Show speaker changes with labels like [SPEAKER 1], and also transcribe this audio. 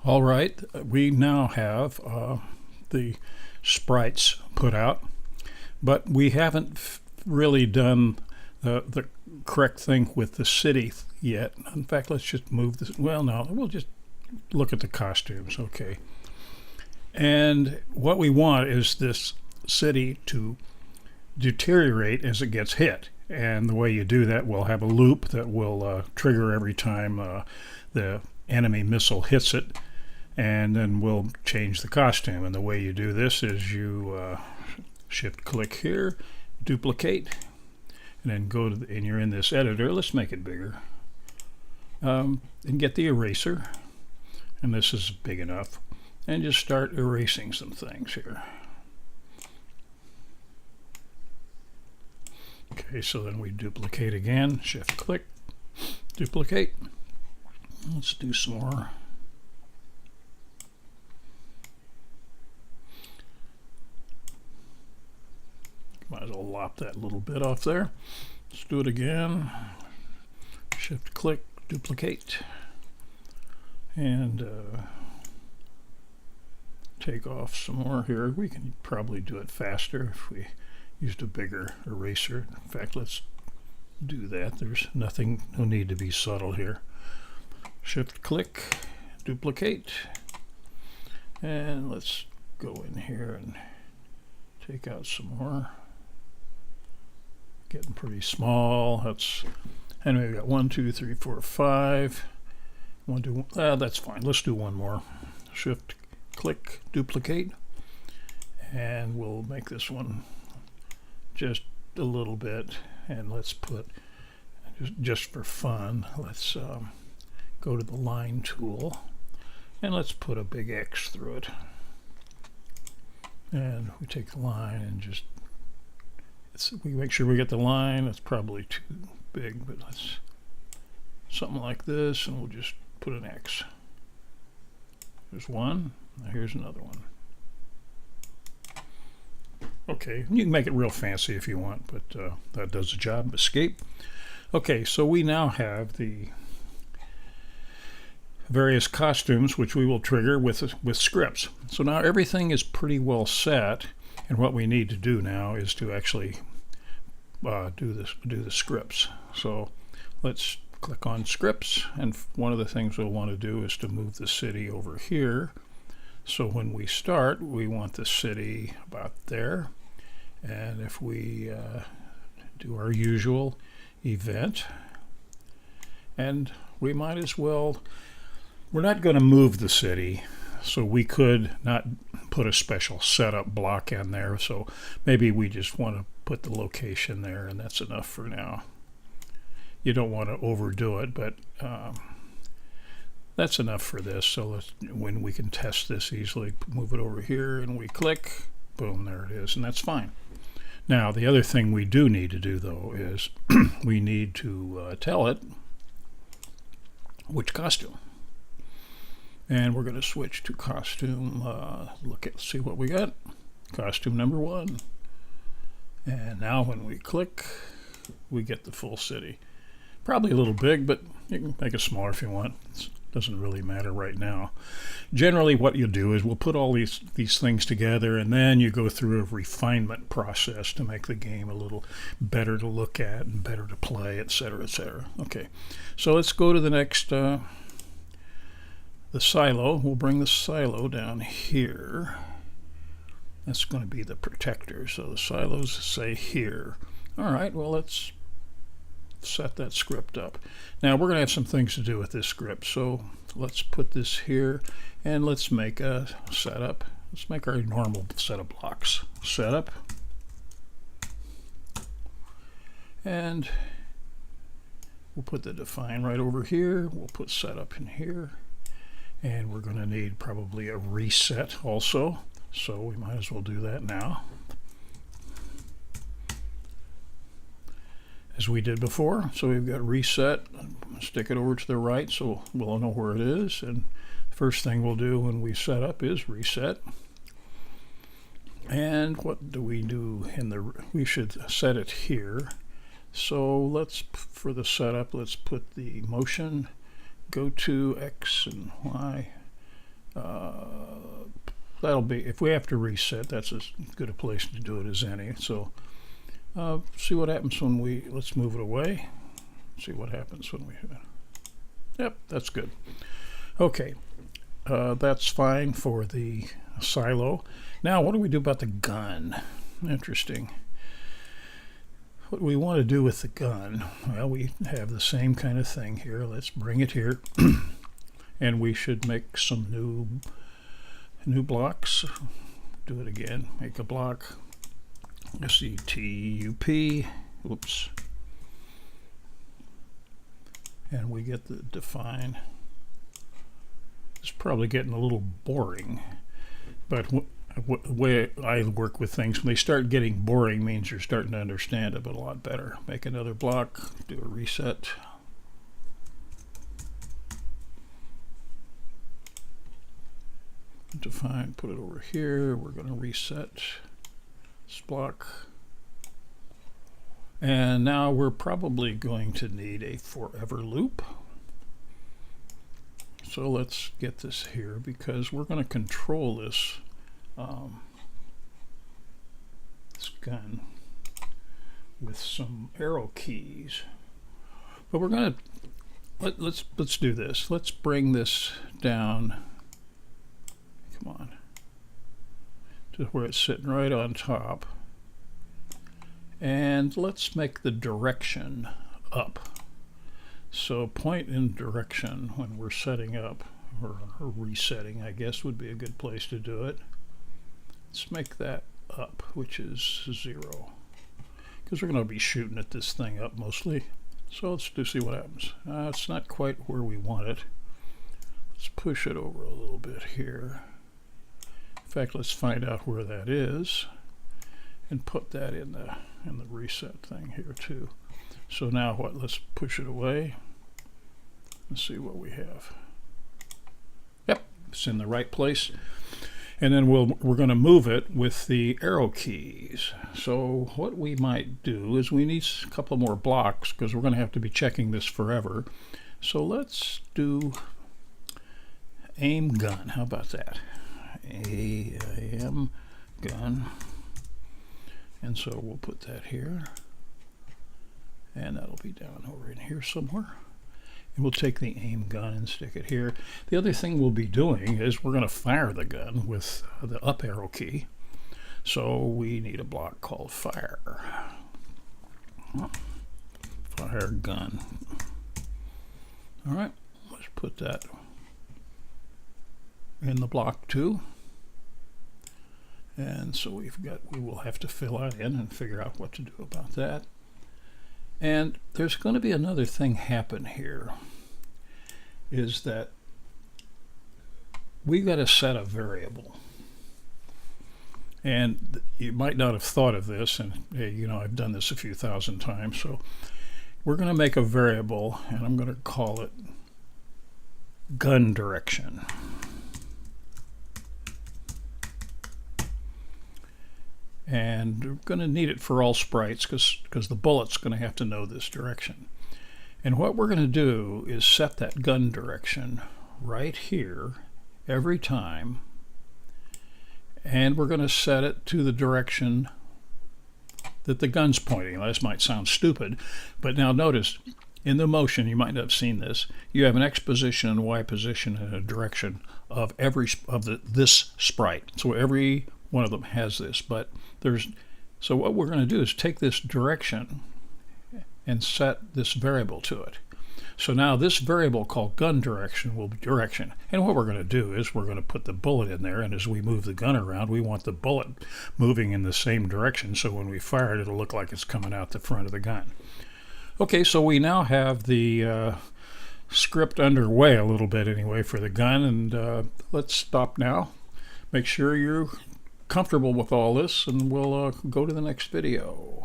[SPEAKER 1] All right, we now have the sprites put out, but we haven't really done the correct thing with the city yet. In fact, let's just move this. Well, no, we'll just look at the costumes. Okay. And what we want is this city to deteriorate as it gets hit. And the way you do that, we'll have a loop that will trigger every time the enemy missile hits it. And then we'll change the costume. And the way you do this is you shift click here, duplicate, and then go to and you're in this editor. Let's make it bigger. And get the eraser. And this is big enough. And just start erasing some things here. Okay, so then we duplicate again, shift click, duplicate. Let's do some more. Might as well lop that little bit off there. Let's do it again. Shift click, duplicate, and take off some more here. We can probably do it faster if we used a bigger eraser. In fact, let's do that. There's no need to be subtle here. Shift click, duplicate, and let's go in here and take out some more. Getting pretty small. And we've got 1, 2, 3, 4, 5. That's fine. Let's do one more. Shift click, duplicate, and we'll make this one just a little bit. And let's put, just for fun, let's go to the line tool, and let's put a big X through it. And we take the line and just, we make sure we get the line. It's probably too big, but let's something like this, and we'll just put an X. There's one. Now here's another one. Okay, you can make it real fancy if you want, but that does the job. Escape. Okay, so we now have the various costumes which we will trigger with scripts. So now everything is pretty well set, and what we need to do now is to actually do the scripts. So let's click on scripts, and one of the things we'll want to do is to move the city over here. So when we start, we want the city about there, and if we do our usual event, and we might as well, we're not going to move the city, so we could not put a special setup block in there, so maybe we just want to put the location there, and that's enough for now. You don't want to overdo it, but that's enough for this. So when we can test this easily, move it over here, and we click, boom, there it is, and that's fine. Now, the other thing we do need to do, though, is we need to tell it which costume. And we're going to switch to costume, see what we got. Costume number 1. And now when we click, we get the full city. Probably a little big, but you can make it smaller if you want. It doesn't really matter right now. Generally, what you do is we'll put all these things together, and then you go through a refinement process to make the game a little better to look at and better to play, etc., etc. Okay, so let's go to the next, the silo. We'll bring the silo down here. That's going to be the protector, so the silos say here. All right, well, let's set that script up. Now we're going to have some things to do with this script, so let's put this here, and let's make a setup. Let's make our normal set of blocks. Setup, and we'll put the define right over here. We'll put setup in here, and we're going to need probably a reset also, so we might as well do that now, as we did before. So we've got reset, stick it over to the right so we'll know where it is, and first thing we'll do when we set up is reset. And what do we do we should set it here. So let's, for the setup, let's put the motion, go to X and Y, That'll be, if we have to reset, that's as good a place to do it as any. So see what happens when we, let's move it away. See what happens when we, yep, that's good. Okay, that's fine for the silo. Now, what do we do about the gun? Interesting. What we want to do with the gun, well, we have the same kind of thing here. Let's bring it here. And we should make some new blocks. Do it again. Make a block. SETUP. Oops. And we get the define. It's probably getting a little boring, but the way I work with things, when they start getting boring means you're starting to understand it a lot better. Make another block, do a reset. Define, put it over here. We're going to reset this block. And now we're probably going to need a forever loop. So let's get this here because we're going to control this this gun with some arrow keys. But we're going to let's do this. Let's bring this down. Come on, to where it's sitting right on top. And let's make the direction up. So point in direction when we're setting up, or resetting, I guess would be a good place to do it. Let's make that up, which is 0. Because we're going to be shooting at this thing up mostly. So let's see what happens. It's not quite where we want it. Let's push it over a little bit here. In fact, let's find out where that is and put that in the reset thing here too. So now what? Let's push it away and see what we have. Yep, it's in the right place. And then we're going to move it with the arrow keys. So what we might do is we need a couple more blocks because we're going to have to be checking this forever. So let's do aim gun. How about that? Aim gun. And so we'll put that here. And that'll be down over in here somewhere. And we'll take the aim gun and stick it here. The other thing we'll be doing is we're going to fire the gun with the up arrow key. So we need a block called fire. Fire gun. All right, let's put that in the block too. And so we will have to fill that in and figure out what to do about that. And there's going to be another thing happen here, is that we've got to set a variable. And you might not have thought of this, and hey, you know, I've done this a few thousand times. So we're going to make a variable, and I'm going to call it gun direction. And we're going to need it for all sprites because the bullet's going to have to know this direction. And what we're going to do is set that gun direction right here every time. And we're going to set it to the direction that the gun's pointing. Now, this might sound stupid, but now notice in the motion, you might not have seen this, you have an X position and a Y position and a direction of this sprite. So every one of them has this, but so what we're going to do is take this direction and set this variable to it. So now this variable called gun direction will be direction. And what we're going to do is we're going to put the bullet in there, and as we move the gun around, we want the bullet moving in the same direction, so when we fire it, it'll look like it's coming out the front of the gun. Okay, so we now have the script underway a little bit anyway for the gun, and let's stop now. Make sure you're comfortable with all this, and we'll go to the next video.